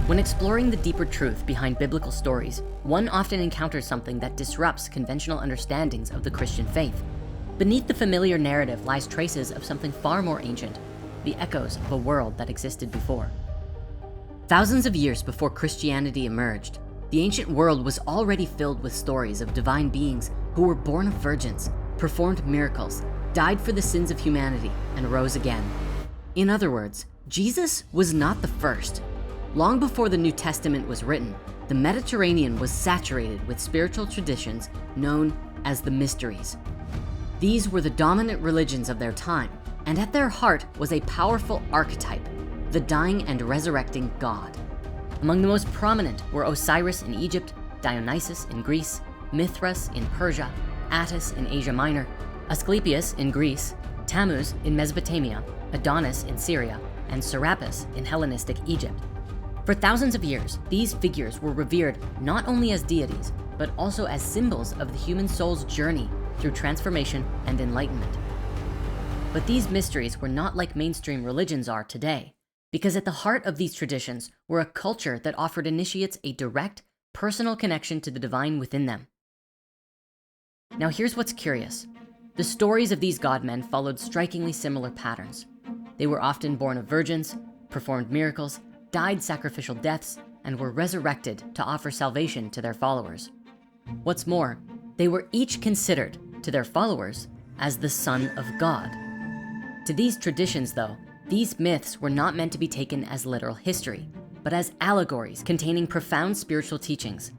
When exploring the deeper truth behind biblical stories, one often encounters something that disrupts conventional understandings of the Christian faith. Beneath the familiar narrative lies traces of something far more ancient, the echoes of a world that existed before. Thousands of years before Christianity emerged, the ancient world was already filled with stories of divine beings who were born of virgins, performed miracles, died for the sins of humanity, and rose again. In other words, Jesus was not the first. Long before the New Testament was written, the Mediterranean was saturated with spiritual traditions known as the mysteries. These were the dominant religions of their time, and at their heart was a powerful archetype, the dying and resurrecting God. Among the most prominent were Osiris in Egypt, Dionysus in Greece, Mithras in Persia, Attis in Asia Minor, Asclepius in Greece, Tammuz in Mesopotamia, Adonis in Syria, and Serapis in Hellenistic Egypt. For thousands of years, these figures were revered not only as deities, but also as symbols of the human soul's journey through transformation and enlightenment. But these mysteries were not like mainstream religions are today, because at the heart of these traditions were a culture that offered initiates a direct, personal connection to the divine within them. Now here's what's curious. The stories of these godmen followed strikingly similar patterns. They were often born of virgins, performed miracles, died sacrificial deaths, and were resurrected to offer salvation to their followers. What's more, they were each considered, to their followers, as the Son of God. To these traditions though, these myths were not meant to be taken as literal history, but as allegories containing profound spiritual teachings.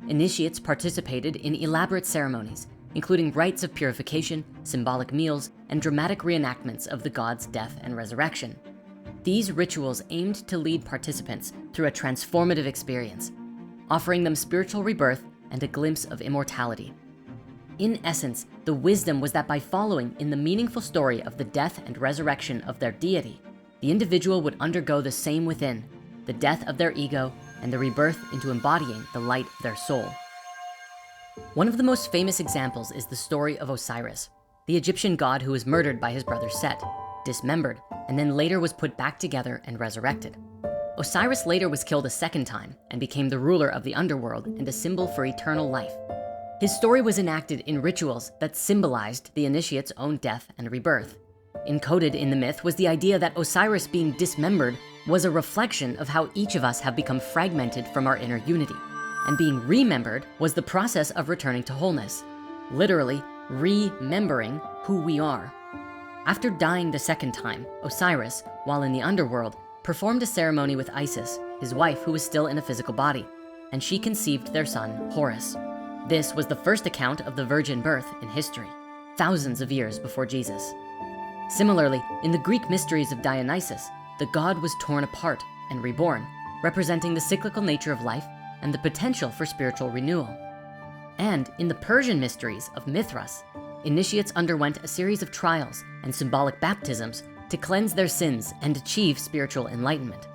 Initiates participated in elaborate ceremonies, including rites of purification, symbolic meals, and dramatic reenactments of the god's death and resurrection. These rituals aimed to lead participants through a transformative experience, offering them spiritual rebirth and a glimpse of immortality. In essence, the wisdom was that by following in the meaningful story of the death and resurrection of their deity, the individual would undergo the same within, the death of their ego and the rebirth into embodying the light of their soul. One of the most famous examples is the story of Osiris, the Egyptian god who was murdered by his brother Set, dismembered, and then later was put back together and resurrected. Osiris later was killed a second time and became the ruler of the underworld and a symbol for eternal life. His story was enacted in rituals that symbolized the initiate's own death and rebirth. Encoded in the myth was the idea that Osiris being dismembered was a reflection of how each of us have become fragmented from our inner unity, and being remembered was the process of returning to wholeness, literally remembering who we are. After dying the second time, Osiris, while in the underworld, performed a ceremony with Isis, his wife who was still in a physical body, and she conceived their son, Horus. This was the first account of the virgin birth in history, thousands of years before Jesus. Similarly, in the Greek mysteries of Dionysus, the god was torn apart and reborn, representing the cyclical nature of life and the potential for spiritual renewal. And in the Persian mysteries of Mithras, initiates underwent a series of trials and symbolic baptisms to cleanse their sins and achieve spiritual enlightenment.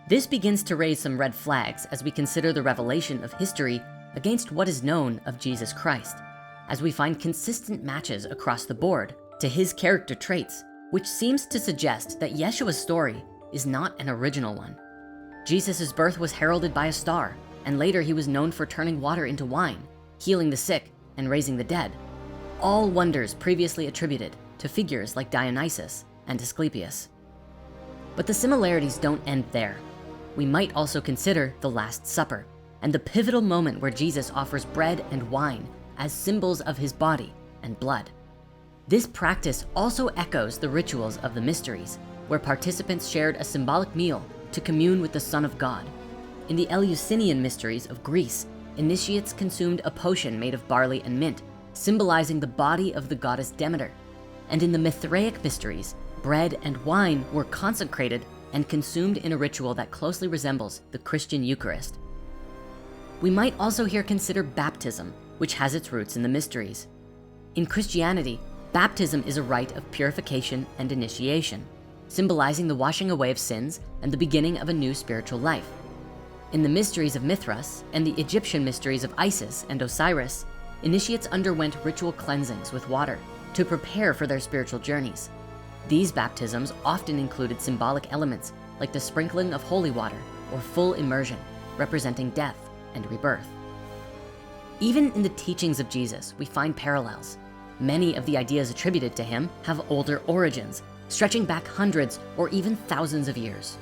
This begins to raise some red flags as we consider the revelation of history against what is known of Jesus Christ, as we find consistent matches across the board to his character traits, which seems to suggest that Yeshua's story is not an original one. Jesus's birth was heralded by a star, and later he was known for turning water into wine, healing the sick, and raising the dead. All wonders previously attributed to figures like Dionysus and Asclepius. But the similarities don't end there. We might also consider the Last Supper and the pivotal moment where Jesus offers bread and wine as symbols of his body and blood. This practice also echoes the rituals of the mysteries, where participants shared a symbolic meal to commune with the Son of God. In the Eleusinian mysteries of Greece, initiates consumed a potion made of barley and mint, symbolizing the body of the goddess Demeter. And in the Mithraic mysteries, bread and wine were consecrated and consumed in a ritual that closely resembles the Christian Eucharist. We might also here consider baptism, which has its roots in the mysteries. In Christianity, baptism is a rite of purification and initiation, symbolizing the washing away of sins and the beginning of a new spiritual life. In the mysteries of Mithras and the Egyptian mysteries of Isis and Osiris, initiates underwent ritual cleansings with water to prepare for their spiritual journeys. These baptisms often included symbolic elements like the sprinkling of holy water or full immersion, representing death and rebirth. Even in the teachings of Jesus, we find parallels. Many of the ideas attributed to him have older origins, stretching back hundreds or even thousands of years.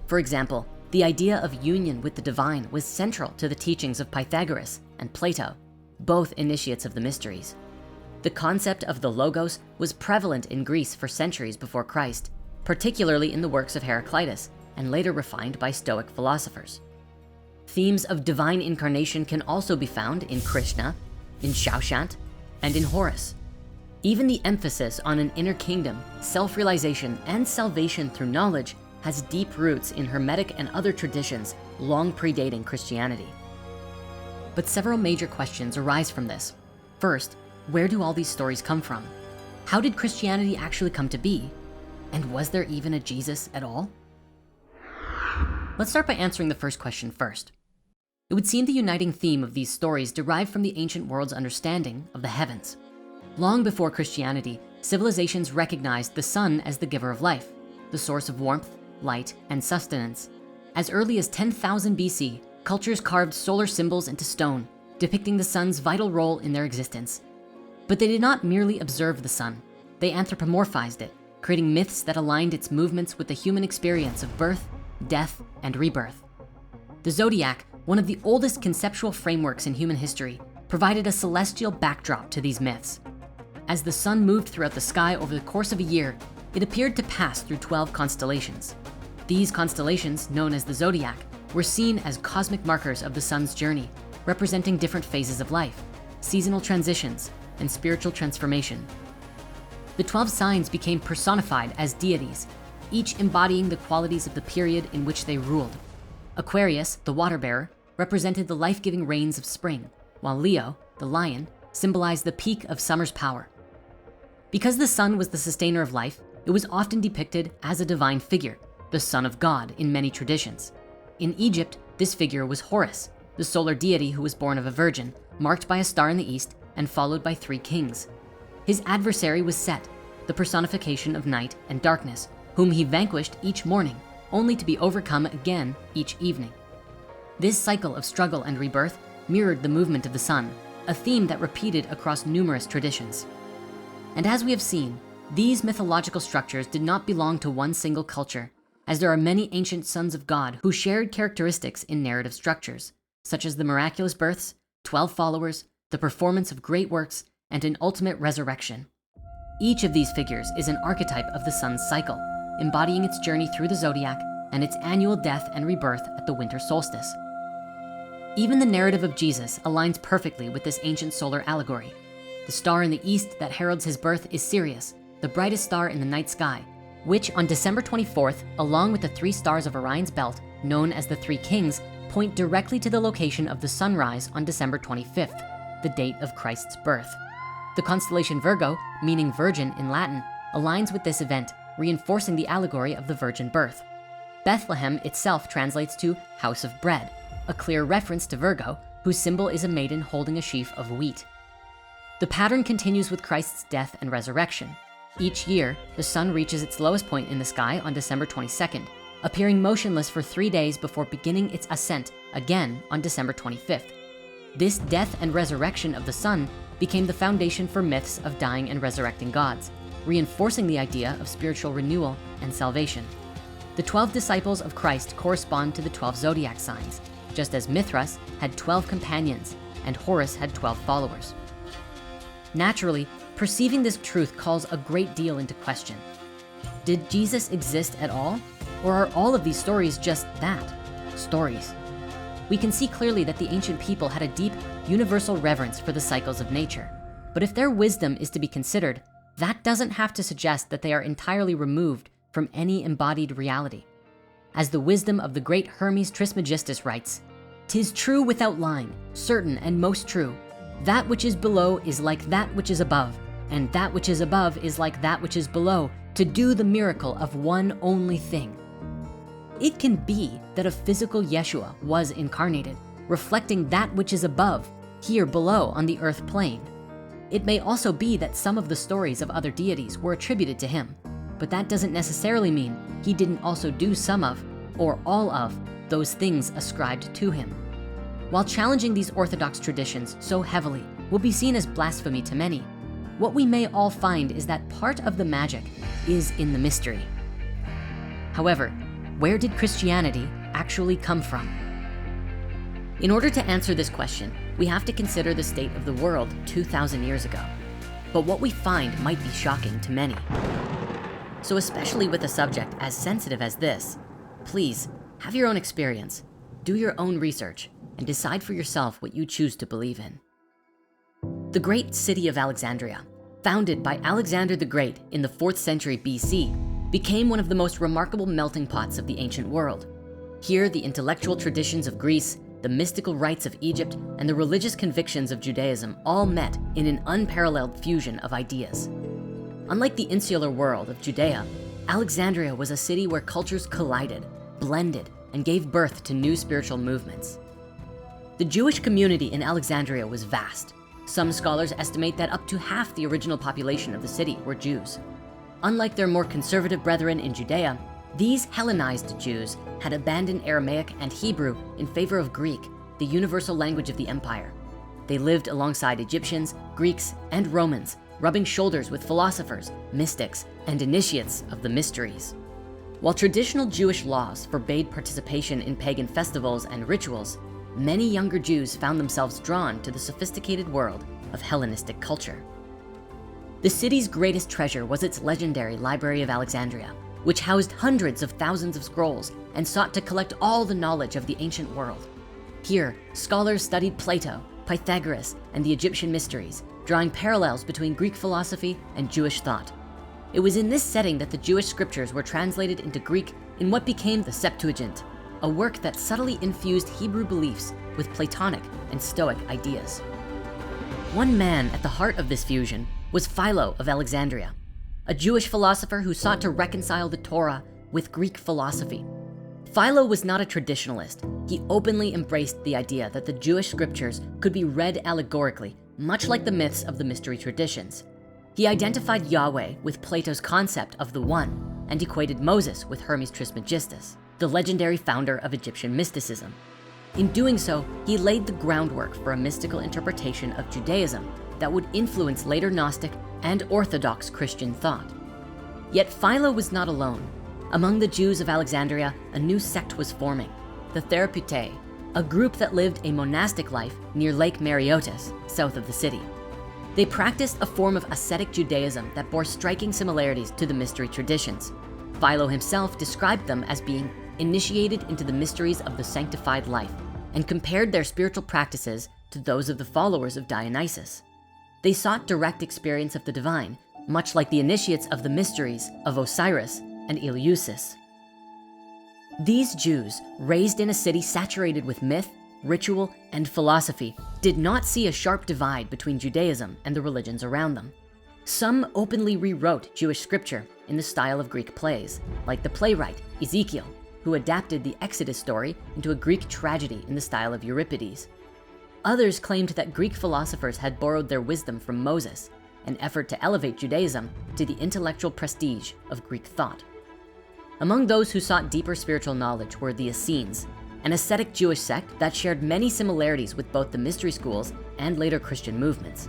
For example, the idea of union with the divine was central to the teachings of Pythagoras and Plato, both initiates of the mysteries. The concept of the Logos was prevalent in Greece for centuries before Christ, particularly in the works of Heraclitus, and later refined by Stoic philosophers. Themes of divine incarnation can also be found in Krishna, in Shaushant, and in Horus. Even the emphasis on an inner kingdom, self-realization, and salvation through knowledge has deep roots in Hermetic and other traditions long predating Christianity. But several major questions arise from this. First, where do all these stories come from? How did Christianity actually come to be? And was there even a Jesus at all? Let's start by answering the first question first. It would seem the uniting theme of these stories derived from the ancient world's understanding of the heavens. Long before Christianity, civilizations recognized the sun as the giver of life, the source of warmth, light, and sustenance. As early as 10,000 BC, cultures carved solar symbols into stone, depicting the sun's vital role in their existence. But they did not merely observe the sun. They anthropomorphized it, creating myths that aligned its movements with the human experience of birth, death, and rebirth. The zodiac, one of the oldest conceptual frameworks in human history, provided a celestial backdrop to these myths. As the sun moved throughout the sky over the course of a year, it appeared to pass through 12 constellations. These constellations, known as the zodiac, were seen as cosmic markers of the sun's journey, representing different phases of life, seasonal transitions, and spiritual transformation. The 12 signs became personified as deities, each embodying the qualities of the period in which they ruled. Aquarius, the water bearer, represented the life-giving rains of spring, while Leo, the lion, symbolized the peak of summer's power. Because the sun was the sustainer of life, it was often depicted as a divine figure, the son of God in many traditions. In Egypt, this figure was Horus, the solar deity who was born of a virgin, marked by a star in the east and followed by 3 kings. His adversary was Set, the personification of night and darkness, whom he vanquished each morning, only to be overcome again each evening. This cycle of struggle and rebirth mirrored the movement of the sun, a theme that repeated across numerous traditions. And as we have seen, these mythological structures did not belong to one single culture, as there are many ancient sons of God who shared characteristics in narrative structures, such as the miraculous births, 12 followers, the performance of great works, and an ultimate resurrection. Each of these figures is an archetype of the sun's cycle, embodying its journey through the zodiac and its annual death and rebirth at the winter solstice. Even the narrative of Jesus aligns perfectly with this ancient solar allegory. The star in the east that heralds his birth is Sirius, the brightest star in the night sky, which on December 24th, along with the 3 stars of Orion's belt, known as the 3 kings, point directly to the location of the sunrise on December 25th, the date of Christ's birth. The constellation Virgo, meaning virgin in Latin, aligns with this event, reinforcing the allegory of the virgin birth. Bethlehem itself translates to house of bread, a clear reference to Virgo, whose symbol is a maiden holding a sheaf of wheat. The pattern continues with Christ's death and resurrection. Each year, the sun reaches its lowest point in the sky on December 22nd, appearing motionless for 3 days before beginning its ascent again on December 25th. This death and resurrection of the sun became the foundation for myths of dying and resurrecting gods, reinforcing the idea of spiritual renewal and salvation. The 12 disciples of Christ correspond to the 12 zodiac signs, just as Mithras had 12 companions and Horus had 12 followers. Naturally, perceiving this truth calls a great deal into question. Did Jesus exist at all? Or are all of these stories just that, stories? We can see clearly that the ancient people had a deep, universal reverence for the cycles of nature. But if their wisdom is to be considered, that doesn't have to suggest that they are entirely removed from any embodied reality. As the wisdom of the great Hermes Trismegistus writes, "'Tis true without lying, certain and most true. That which is below is like that which is above, and that which is above is like that which is below, to do the miracle of one only thing." It can be that a physical Yeshua was incarnated, reflecting that which is above, here below on the earth plane. It may also be that some of the stories of other deities were attributed to him, but that doesn't necessarily mean he didn't also do some of, or all of, those things ascribed to him. While challenging these orthodox traditions so heavily will be seen as blasphemy to many, what we may all find is that part of the magic is in the mystery. However, where did Christianity actually come from? In order to answer this question, we have to consider the state of the world 2,000 years ago. But what we find might be shocking to many. So especially with a subject as sensitive as this, please have your own experience, do your own research, and decide for yourself what you choose to believe in. The great city of Alexandria, founded by Alexander the Great in the 4th century BC, became one of the most remarkable melting pots of the ancient world. Here, the intellectual traditions of Greece, the mystical rites of Egypt, and the religious convictions of Judaism all met in an unparalleled fusion of ideas. Unlike the insular world of Judea, Alexandria was a city where cultures collided, blended, and gave birth to new spiritual movements. The Jewish community in Alexandria was vast. Some scholars estimate that up to half the original population of the city were Jews. Unlike their more conservative brethren in Judea, these Hellenized Jews had abandoned Aramaic and Hebrew in favor of Greek, the universal language of the empire. They lived alongside Egyptians, Greeks, and Romans, rubbing shoulders with philosophers, mystics, and initiates of the mysteries. While traditional Jewish laws forbade participation in pagan festivals and rituals, many younger Jews found themselves drawn to the sophisticated world of Hellenistic culture. The city's greatest treasure was its legendary Library of Alexandria, which housed hundreds of thousands of scrolls and sought to collect all the knowledge of the ancient world. Here, scholars studied Plato, Pythagoras, and the Egyptian mysteries, drawing parallels between Greek philosophy and Jewish thought. It was in this setting that the Jewish scriptures were translated into Greek in what became the Septuagint, a work that subtly infused Hebrew beliefs with Platonic and Stoic ideas. One man at the heart of this fusion was Philo of Alexandria, a Jewish philosopher who sought to reconcile the Torah with Greek philosophy. Philo was not a traditionalist. He openly embraced the idea that the Jewish scriptures could be read allegorically, much like the myths of the mystery traditions. He identified Yahweh with Plato's concept of the One and equated Moses with Hermes Trismegistus, the legendary founder of Egyptian mysticism. In doing so, he laid the groundwork for a mystical interpretation of Judaism that would influence later Gnostic and Orthodox Christian thought. Yet Philo was not alone. Among the Jews of Alexandria, a new sect was forming, the Therapeutae, a group that lived a monastic life near Lake Mareotis, south of the city. They practiced a form of ascetic Judaism that bore striking similarities to the mystery traditions. Philo himself described them as being initiated into the mysteries of the sanctified life and compared their spiritual practices to those of the followers of Dionysus. They sought direct experience of the divine, much like the initiates of the mysteries of Osiris and Eleusis. These Jews, raised in a city saturated with myth, ritual, and philosophy, did not see a sharp divide between Judaism and the religions around them. Some openly rewrote Jewish scripture in the style of Greek plays, like the playwright Ezekiel, who adapted the Exodus story into a Greek tragedy in the style of Euripides. Others claimed that Greek philosophers had borrowed their wisdom from Moses, an effort to elevate Judaism to the intellectual prestige of Greek thought. Among those who sought deeper spiritual knowledge were the Essenes, an ascetic Jewish sect that shared many similarities with both the mystery schools and later Christian movements.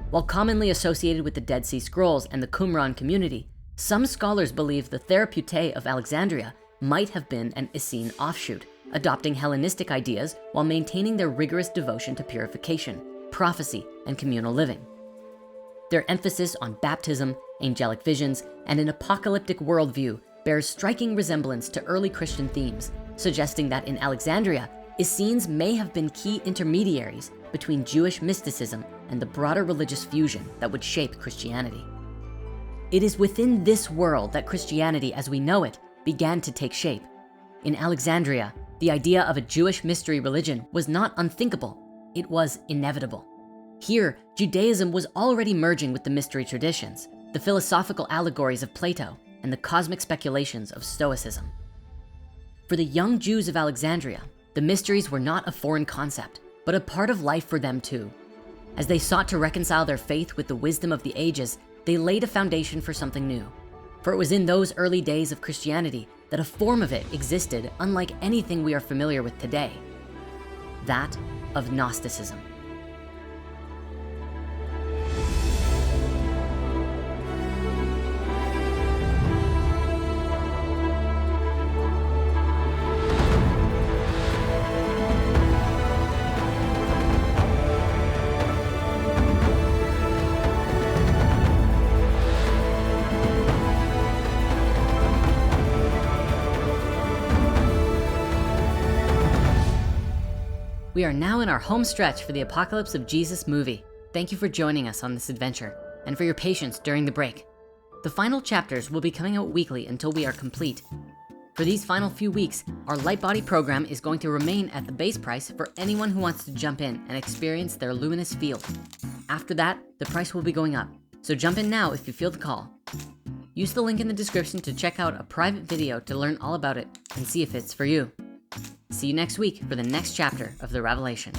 While commonly associated with the Dead Sea Scrolls and the Qumran community, some scholars believe the Therapeutae of Alexandria might have been an Essene offshoot, adopting Hellenistic ideas while maintaining their rigorous devotion to purification, prophecy, and communal living. Their emphasis on baptism, angelic visions, and an apocalyptic worldview bears striking resemblance to early Christian themes, suggesting that in Alexandria, Essenes may have been key intermediaries between Jewish mysticism and the broader religious fusion that would shape Christianity. It is within this world that Christianity as we know it began to take shape. In Alexandria, the idea of a Jewish mystery religion was not unthinkable, it was inevitable. Here, Judaism was already merging with the mystery traditions, the philosophical allegories of Plato, and the cosmic speculations of Stoicism. For the young Jews of Alexandria, the mysteries were not a foreign concept, but a part of life for them too. As they sought to reconcile their faith with the wisdom of the ages, they laid a foundation for something new. For it was in those early days of Christianity that a form of it existed unlike anything we are familiar with today, that of Gnosticism. We are now in our home stretch for the Apocalypse of Jesus movie. Thank you for joining us on this adventure and for your patience during the break. The final chapters will be coming out weekly until we are complete. For these final few weeks, our light body program is going to remain at the base price for anyone who wants to jump in and experience their luminous field. After that, the price will be going up, so jump in now if you feel the call. Use the link in the description to check out a private video to learn all about it and see if it's for you. See you next week for the next chapter of the Revelation.